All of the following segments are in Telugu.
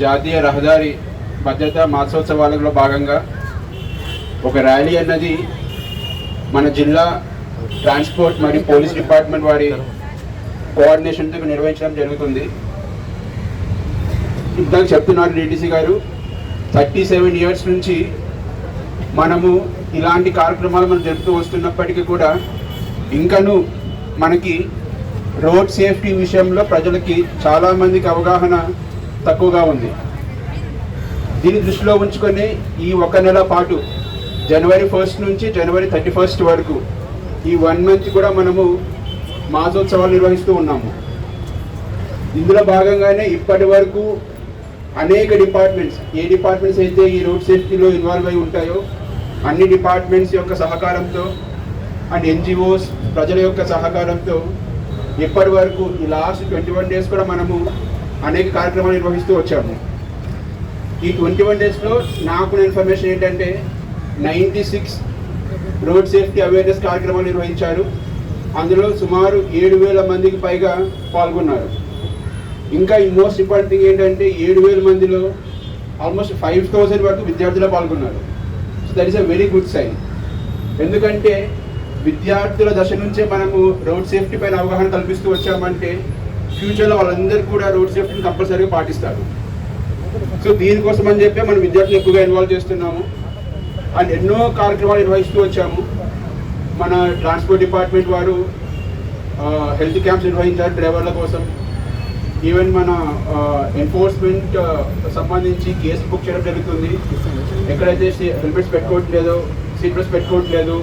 జాతీయ రహదారి భద్రతా మాసోత్సవాలలో భాగంగా ఒక ర్యాలీ అన్నది మన జిల్లా ట్రాన్స్పోర్ట్ మరియు పోలీస్ డిపార్ట్మెంట్ వారి కోఆర్డినేషన్తో నిర్వహించడం జరుగుతుంది. ఇందాక చెప్తున్నారు డిటిసి గారు, 37 years నుంచి మనము ఇలాంటి కార్యక్రమాలు మనం జరుపుతూ వస్తున్నప్పటికీ కూడా ఇంకనూ మనకి రోడ్ సేఫ్టీ విషయంలో ప్రజలకి చాలామందికి అవగాహన తక్కువగా ఉంది. దీన్ని దృష్టిలో ఉంచుకొని ఈ 1 నెల పాటు January 1st నుంచి January 31st వరకు ఈ 1 month కూడా మనము మాసోత్సవాలు నిర్వహిస్తూ ఉన్నాము. ఇందులో భాగంగానే ఇప్పటి వరకు అనేక డిపార్ట్మెంట్స్, ఏ డిపార్ట్మెంట్స్ అయితే ఈ రోడ్ సేఫ్టీలో ఇన్వాల్వ్ అయి ఉంటాయో అన్ని డిపార్ట్మెంట్స్ యొక్క సహకారంతో అండ్ NGOs ప్రజల యొక్క సహకారంతో ఇప్పటి వరకు ఈ లాస్ట్ 21 days కూడా మనము అనేక కార్యక్రమాలు నిర్వహిస్తూ వచ్చాము. ఈ 21 daysలో నాకున్న ఇన్ఫర్మేషన్ ఏంటంటే 96 రోడ్ సేఫ్టీ అవేర్నెస్ కార్యక్రమాలు నిర్వహించారు. అందులో సుమారు 7,000 మందికి పైగా పాల్గొన్నారు. ఇంకా ఈ మోస్ట్ ఇంపార్టెంట్ థింగ్ ఏంటంటే 7,000 మందిలో ఆల్మోస్ట్ 5,000 వరకు విద్యార్థులు పాల్గొన్నారు. So that is a very good sign. ఎందుకంటే విద్యార్థుల దశ నుంచే మనము రోడ్ సేఫ్టీ పైన అవగాహన కల్పిస్తూ వచ్చామంటే ఫ్యూచర్లో వాళ్ళందరూ కూడా రోడ్ సేఫ్టీని కంపల్సరీగా పాటిస్తారు. సో దీనికోసం అని చెప్పి మనం విద్యార్థులు ఎక్కువగా ఇన్వాల్వ్ చేస్తున్నాము అండ్ ఎన్నో కార్యక్రమాలు నిర్వహిస్తూ వచ్చాము. మన ట్రాన్స్పోర్ట్ డిపార్ట్మెంట్ వారు హెల్త్ క్యాంప్స్ నిర్వహించారు డ్రైవర్ల కోసం. ఈవెన్ మన ఎన్ఫోర్స్మెంట్ సంబంధించి కేసులు బుక్ చేయడం జరుగుతుంది. ఎక్కడైతే హెల్మెట్స్ పెట్టుకోవట్లేదో, సీట్ బెల్ట్స్ పెట్టుకోవట్లేదు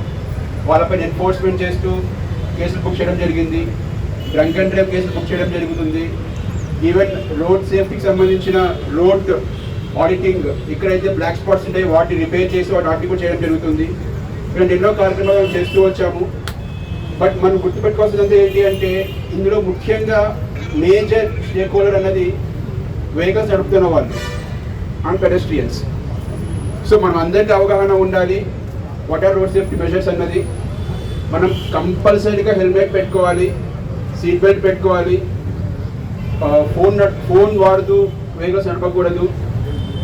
వాళ్ళపైన ఎన్ఫోర్స్మెంట్ చేస్తూ కేసులు బుక్ చేయడం జరిగింది. డ్రంక్ అండ్ డ్రైవ్ కేసులు బుక్ చేయడం జరుగుతుంది. ఈవెన్ రోడ్ సేఫ్టీకి సంబంధించిన రోడ్ ఆడిటింగ్, ఇక్కడైతే బ్లాక్ స్పాట్స్ ఉంటాయి వాటిని రిపేర్ చేసి వాటి ఆడిటింగ్ కూడా చేయడం జరుగుతుంది. ఇలాంటి ఎన్నో కార్యక్రమాలు చేస్తూ వచ్చాము. బట్ మనం గుర్తుపెట్టుకోవాల్సింది ఏంటి అంటే ఇందులో ముఖ్యంగా మేజర్ స్టేక్ హోల్డర్ అన్నది వెహికల్స్ నడుపుతున్న వాళ్ళు అండ్ పెడెస్ట్రియన్స్. సో మనం అందరికీ అవగాహన ఉండాలి what are road safety measures అన్నది. మనం కంపల్సరీగా హెల్మెట్ పెట్టుకోవాలి, సీట్ బెల్ట్ పెట్టుకోవాలి, ఫోన్ వాడుతూ వెహికల్స్ నడపకూడదు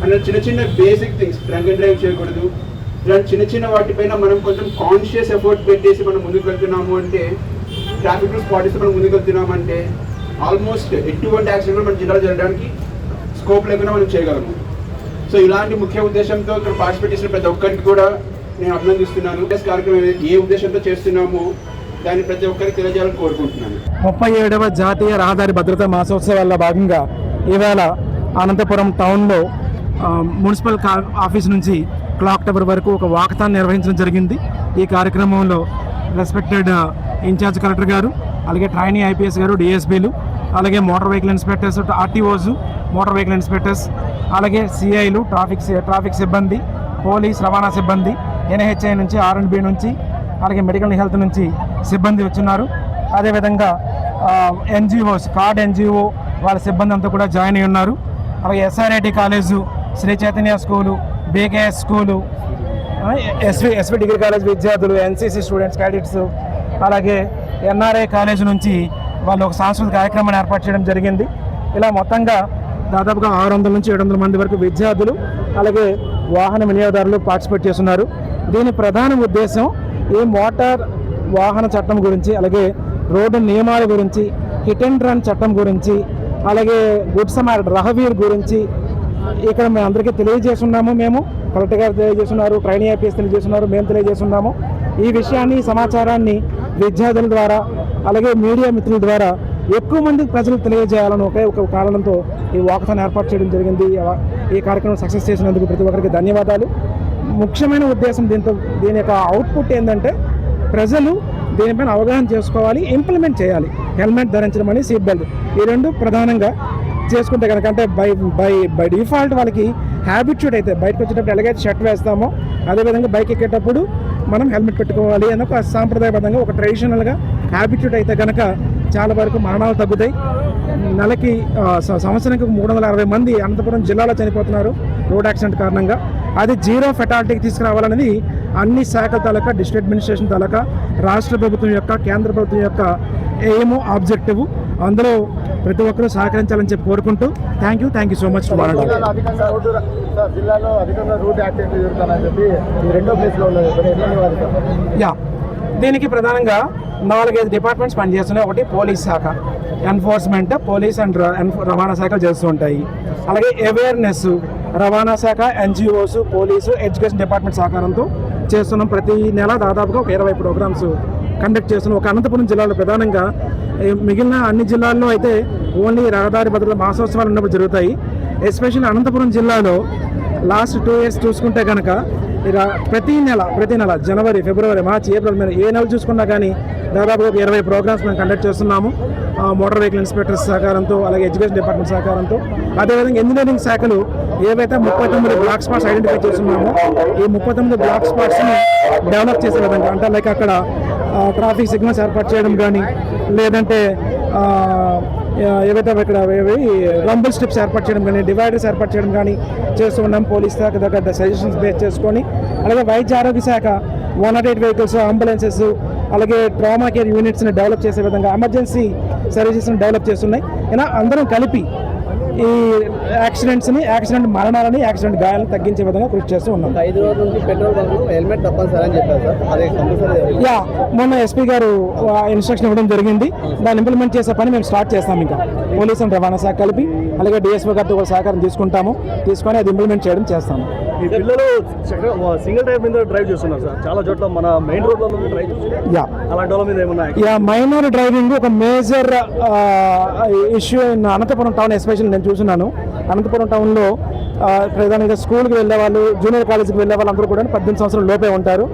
అన్న చిన్న చిన్న basic things, drunk and drive చేయకూడదు. ఇలాంటి చిన్న చిన్న వాటిపైన మనం కొంచెం కాన్షియస్ ఎఫర్ట్ పెట్టేసి మనం ముందుకు వెళ్తున్నాము అంటే, ట్రాఫిక్ రూల్స్ పాటిస్తూ మనం ముందుకు వెళ్తున్నామంటే ఆల్మోస్ట్ ఎటువంటి యాక్సిడెంట్లు మన జిల్లాలో జరగడానికి స్కోప్ లేకుండా మనం చేయగలము. సో ఇలాంటి ముఖ్య ఉద్దేశంతో ఇక్కడ పార్టిసిపేట్ చేసిన ప్రతి ఒక్కరికి కూడా నేను అభినందిస్తున్నాను. కార్యక్రమం ఏ ఉద్దేశంతో చేస్తున్నామో దాన్ని ప్రతి ఒక్కరికి తెలియజేయాలని కోరుకుంటున్నాను. 37వ జాతీయ రహదారి భద్రతా మాసోత్సవాల్లో భాగంగా ఇవాళ అనంతపురం టౌన్లో మున్సిపల్ ఆఫీస్ నుంచి క్లాక్ టవర్ వరకు ఒక వాకథాన్ నిర్వహించడం జరిగింది. ఈ కార్యక్రమంలో రెస్పెక్టెడ్ ఇన్ఛార్జ్ కలెక్టర్ గారు, అలాగే ట్రైనీ IPS గారు, DSPలు, అలాగే motor vehicle inspectors, RTOs, motor vehicle inspectors, అలాగే CIలు, ట్రాఫిక్ సిబ్బంది, పోలీస్ రవాణా సిబ్బంది, NHI నుంచి, R&B నుంచి, అలాగే మెడికల్ హెల్త్ నుంచి సిబ్బంది వచ్చున్నారు. అదేవిధంగా NGOs, కార్డ్ NGO వాళ్ళ సిబ్బంది అంతా కూడా జాయిన్ అయి ఉన్నారు. అలాగే SRIT college, Shri Chaitanya school, BKS school, SV degree college విద్యార్థులు, NCC స్టూడెంట్స్, క్యాడెట్స్, అలాగే NRI కాలేజ్ నుంచి వాళ్ళు ఒక సాంస్కృతిక కార్యక్రమాన్ని ఏర్పాటు చేయడం జరిగింది. ఇలా మొత్తంగా దాదాపుగా 600 నుంచి 700 మంది వరకు విద్యార్థులు అలాగే వాహన వినియోగదారులు పార్టిసిపేట్ చేస్తున్నారు. దీని ప్రధాన ఉద్దేశం ఈ మోటార్ వాహన చట్టం గురించి, అలాగే రోడ్డు నియమాల గురించి, హిట్ అండ్ రన్ చట్టం గురించి, అలాగే గుడ్ సమారిటన్ రహవీర్ గురించి ఇక్కడ మేము అందరికీ తెలియజేస్తున్నాము. మేము కలెక్టర్ గారు తెలియజేస్తున్నారు, ట్రైనీ IPS తెలియజేస్తున్నారు, మేము తెలియజేస్తున్నాము. ఈ విషయాన్ని, సమాచారాన్ని విద్యార్థుల ద్వారా అలాగే మీడియా మిత్రుల ద్వారా ఎక్కువ మంది ప్రజలకు తెలియజేయాలని ఒక కారణంతో ఈ వాకథాన్ ఏర్పాటు చేయడం జరిగింది. ఈ కార్యక్రమం సక్సెస్ చేసినందుకు ప్రతి ఒక్కరికి ధన్యవాదాలు. ముఖ్యమైన ఉద్దేశం దీని యొక్క అవుట్పుట్ ఏంటంటే ప్రజలు దీనిపైన అవగాహన చేసుకోవాలి, ఇంప్లిమెంట్ చేయాలి. హెల్మెట్ ధరించడం అని, సీట్ బెల్ట్, ఈ రెండు ప్రధానంగా చేసుకుంటే కనుక, అంటే బై డిఫాల్ట్ వాళ్ళకి హ్యాబిట్యూడ్ అయితే బయటకు వచ్చేటప్పుడు ఎలాగైతే షర్ట్ వేస్తామో అదేవిధంగా బైక్ ఎక్కేటప్పుడు మనం హెల్మెట్ పెట్టుకోవాలి అని ఒక సాంప్రదాయబద్ధంగా, ఒక ట్రెడిషనల్గా హ్యాబిట్యూడ్ అయితే కనుక చాలా వరకు మరణాలు తగ్గుతాయి. నెలకి సంవత్సరానికి 360 మంది అనంతపురం జిల్లాలో చనిపోతున్నారు రోడ్ యాక్సిడెంట్ కారణంగా. అది జీరో ఫెటాలిటీకి తీసుకురావాలనేది అన్ని శాఖల తాలూకా, డిస్ట్రిక్ట్ అడ్మినిస్ట్రేషన్ తాలూకా, రాష్ట్ర ప్రభుత్వం యొక్క, కేంద్ర ప్రభుత్వం యొక్క ఎయిమ్, ఆబ్జెక్టివ్. అందులో ప్రతి ఒక్కరూ సహకరించాలని చెప్పి కోరుకుంటూ థ్యాంక్ యూ సో మచ్. జిల్లాలో అధికంగా రూట్ యాక్టివిటీ జరుగుతానని చెప్పి రెండో ప్లేస్లో ఉన్నది. యా, దీనికి ప్రధానంగా 4-5 డిపార్ట్మెంట్స్ పనిచేస్తున్నాయి. ఒకటి పోలీస్ శాఖ, ఎన్ఫోర్స్మెంట్, పోలీస్ అండ్ రవాణా శాఖలు చేస్తూ ఉంటాయి. అలాగే అవేర్నెస్ రవాణా శాఖ, ఎన్జిఓస్, పోలీసు, ఎడ్యుకేషన్ డిపార్ట్మెంట్ సహకారంతో చేస్తున్నాం. ప్రతి నెల దాదాపుగా ఒక 20 ప్రోగ్రామ్స్ కండక్ట్ చేస్తున్నాం. ఒక అనంతపురం జిల్లాలో ప్రధానంగా, మిగిలిన అన్ని జిల్లాల్లో అయితే ఓన్లీ రహదారి భద్రత మాసోత్సవాలు ఉన్నప్పుడు జరుగుతాయి. ఎస్పెషల్లీ అనంతపురం జిల్లాలో లాస్ట్ 2 years చూసుకుంటే కనుక ప్రతి నెల జనవరి, ఫిబ్రవరి, మార్చి, ఏప్రిల్, మే ఏ నెల చూసుకున్నా కానీ దాదాపు ఒక 20 ప్రోగ్రామ్స్ మేము కండక్ట్ చేస్తున్నాము. మోటార్ వెహికల్ ఇన్స్పెక్టర్స్ సహకారంతో, అలాగే ఎడ్యుకేషన్ డిపార్ట్మెంట్ సహకారంతో, అదేవిధంగా ఇంజనీరింగ్ శాఖలు ఏవైతే 39 బ్లాక్ స్పాట్స్ ఐడెంటిఫై చేస్తున్నామో ఈ 39 బ్లాక్ స్పాట్స్ని డెవలప్ చేసే విధంగా, అంటే లైక్ అక్కడ ట్రాఫిక్ సిగ్నల్స్ ఏర్పాటు చేయడం కానీ, లేదంటే ఏవైతే ఇక్కడ రంబుల్ స్ట్రిప్స్ ఏర్పాటు చేయడం కానీ, డివైడర్స్ ఏర్పాటు చేయడం కానీ చేస్తూ ఉన్నాం. పోలీస్ శాఖ దగ్గర సజెషన్స్ బేస్ చేసుకొని, అలాగే వైద్య ఆరోగ్య శాఖ 108 వెహికల్స్, అంబులెన్సెస్, అలాగే ట్రామా కేర్ యూనిట్స్ని డెవలప్ చేసే విధంగా ఎమర్జెన్సీ సర్వీసెస్ని డెవలప్ చేస్తున్నాయి. ఇలా అందరం కలిపి ఈ యాక్సిడెంట్ మరణాలని, యాక్సిడెంట్ గాయాలను తగ్గించే విధంగా కృషి చేస్తూ ఉన్నాం. 5 రోజుల నుంచి పెట్రోల్ బంక్లు హెల్మెట్ తప్పనిసరి అని చెప్పారు సార్, అదే కంపల్సరీ. యా, మొన్న ఎస్పీ గారు ఇన్స్ట్రక్షన్ ఇవ్వడం జరిగింది. దాన్ని ఇంప్లిమెంట్ చేసే పని మేము స్టార్ట్ చేస్తాం. ఇంకా పోలీస్ అండ్ రవాణా శాఖ కలిపి, అలాగే డిఎస్పీ గారితో కూడా సహకారం తీసుకొని అది ఇంప్లిమెంట్ చేయడం చేస్తాము. ఈ పిల్లలు సింగిల్ టైర్ మీద డ్రైవ్ చేస్తున్నారు సార్, చాలా చోట్ల మన మెయిన్ రోడ్లలో డ్రైవ్ చేస్తున్నారు. యా, అలాంటి వాళ్ళ మీద ఏమన్నా? యా, మైనర్ డ్రైవింగ్ ఒక major issue in Anantapuram town. Especially నేను చూస్తున్నాను అనంతపురం టౌన్లో ప్రధానంగా స్కూల్కి వెళ్ళే వాళ్ళు, జూనియర్ కాలేజీకి వెళ్ళే వాళ్ళు అందరూ కూడా 18 సంవత్సరాల లోపే ఉంటారు.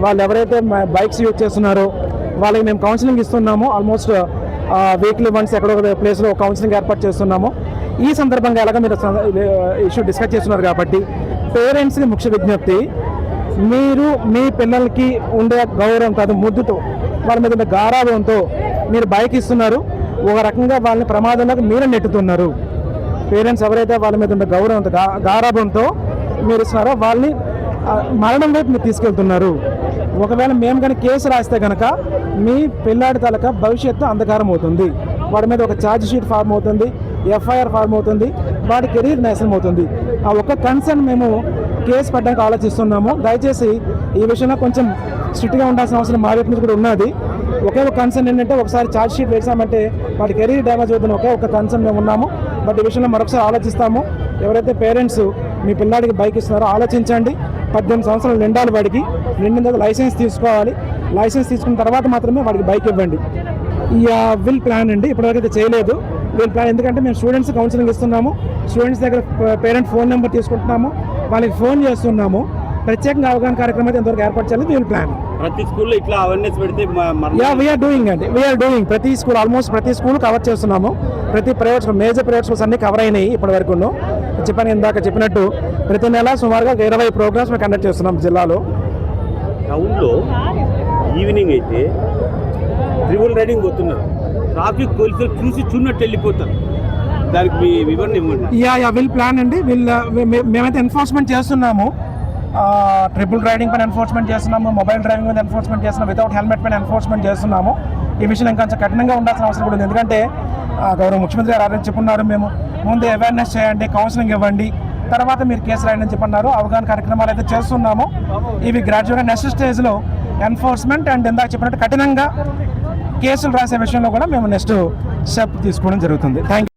వాళ్ళు ఎవరైతే బైక్స్ యూజ్ చేస్తున్నారో వాళ్ళకి మేము కౌన్సిలింగ్ ఇస్తున్నాము. ఆల్మోస్ట్ వీక్లీ వన్స్ ఎక్కడో ఒక ప్లేస్లో కౌన్సిలింగ్ ఏర్పాటు చేస్తున్నాము. ఈ సందర్భంగా ఎలాగ మీరు ఇష్యూ డిస్కస్ చేస్తున్నారు కాబట్టి పేరెంట్స్కి ముఖ్య విజ్ఞప్తి, మీరు మీ పిల్లలకి ఉండే గౌరవంతో, అది ముద్దుతో, వాళ్ళ మీద ఉండే గారాభంతో మీరు బైక్ ఇస్తున్నారు. ఒక రకంగా వాళ్ళని ప్రమాదంలోకి మీరు నెట్టుతున్నారు. పేరెంట్స్ ఎవరైతే వాళ్ళ మీద ఉండే గౌరవంతో, గారాభంతో మీరు ఇస్తున్నారో వాళ్ళని మరణం వైపు మీరు తీసుకెళ్తున్నారు. ఒకవేళ మేము కనుక కేసు రాస్తే కనుక మీ పిల్లాడి తలక భవిష్యత్తు అంధకారం అవుతుంది. వాడి మీద ఒక ఛార్జ్ షీట్ ఫార్మ్ అవుతుంది, ఎఫ్ఐఆర్ ఫార్మ్ అవుతుంది, వాడి కెరీర్ నాశనం అవుతుంది. ఆ ఒక్క కన్సర్న్ మేము కేసు పెట్టడానికి ఆలోచిస్తున్నాము. దయచేసి ఈ విషయంలో కొంచెం స్ట్రిక్ట్గా ఉండాల్సిన అవసరం మా వైపు నుంచి కూడా ఉన్నది. ఒకే ఒక కన్సర్న్ ఏంటంటే, ఒకసారి ఛార్జ్ షీట్ వేసామంటే వాడి కెరీర్ డ్యామేజ్ అవుతుంది. ఒకే ఒక కన్సర్న్ మేము ఉన్నాము. బట్ ఈ విషయంలో మరొకసారి ఆలోచిస్తాము. ఎవరైతే పేరెంట్స్ మీ పిల్లాడికి బైక్ ఇస్తున్నారో ఆలోచించండి. 18 సంవత్సరాలు నిండాలి వాడికి. నిండిన తర్వాత లైసెన్స్ తీసుకోవాలి. లైసెన్స్ తీసుకున్న తర్వాత మాత్రమే వాడికి బైక్ ఇవ్వండి. ఈ విల్ ప్లాన్ అండి, ఇప్పటివరకు చేయలేదు. వీల్ ప్లాన్ ఎందుకంటే మేము స్టూడెంట్స్ కౌన్సిలింగ్ ఇస్తున్నాము. స్టూడెంట్స్ దగ్గర పేరెంట్ ఫోన్ నెంబర్ తీసుకుంటున్నాము, వాళ్ళకి ఫోన్ చేస్తున్నాము. ప్రత్యేకంగా అవగాహన కార్యక్రమం అయితే ఎంతవరకు ఏర్పాటు చేయాలి వీల్ ప్లాన్. ప్రతి స్కూల్లో ఇట్లా అవేర్నెస్ పెడితే వీఆర్ డూయింగ్ ప్రతి స్కూల్, ఆల్మోస్ట్ ప్రతి స్కూల్ కవర్ చేస్తున్నాము. ప్రతి private school, major private schools అన్ని కవర్ అయినాయి ఇప్పటి వరకు. ఇందాక చెప్పినట్టు ప్రతి నెల సుమారుగా 20 ప్రోగ్రామ్స్ మేము కండక్ట్ చేస్తున్నాం జిల్లాలో. టౌన్లో ఈవినింగ్ అయితే ట్రిబుల్ రైడింగ్ పోతున్నారు, ట్రాఫిక్ పోలీసులు చూసి చూన్నట్టు వెళ్ళిపోతారు. దానికి మీ వివరణ ఇవ్వండి. విల్ ప్లాన్ అండి. మేమైతే ఎన్ఫోర్స్మెంట్ చేస్తున్నాము. ట్రిపుల్ రైడింగ్ పైన ఎన్ఫోర్స్మెంట్ చేస్తున్నాము, మొబైల్ డ్రైవింగ్ మీద ఎన్ఫోర్స్మెంట్ చేస్తున్నాము, వితౌట్ హెల్మెట్ పైన ఎన్ఫోర్స్మెంట్ చేస్తున్నాము. ఈ విషయం ఇంకా కొంచెం కఠినంగా ఉండాల్సిన అవసరం కూడా ఉంది. ఎందుకంటే గౌరవ ముఖ్యమంత్రి గారు ఆల్రెడీ చెప్పున్నారు, మేము ముందు అవేర్నెస్ చేయండి, కౌన్సిలింగ్ ఇవ్వండి, తర్వాత మీరు కేసు రాయండి అని చెప్పన్నారు. అవగాహన కార్యక్రమాలు అయితే చేస్తున్నాము. ఇవి గ్రాడ్యుయేట్గా నెక్స్ట్ స్టేజ్లో ఎన్ఫోర్స్మెంట్ అండ్ ఇందాక చెప్పినట్టు కఠినంగా కేసులు రాసే విషయంలో కూడా మేము నెక్స్ట్ స్టెప్ తీసుకోవడం జరుగుతుంది. Thank you.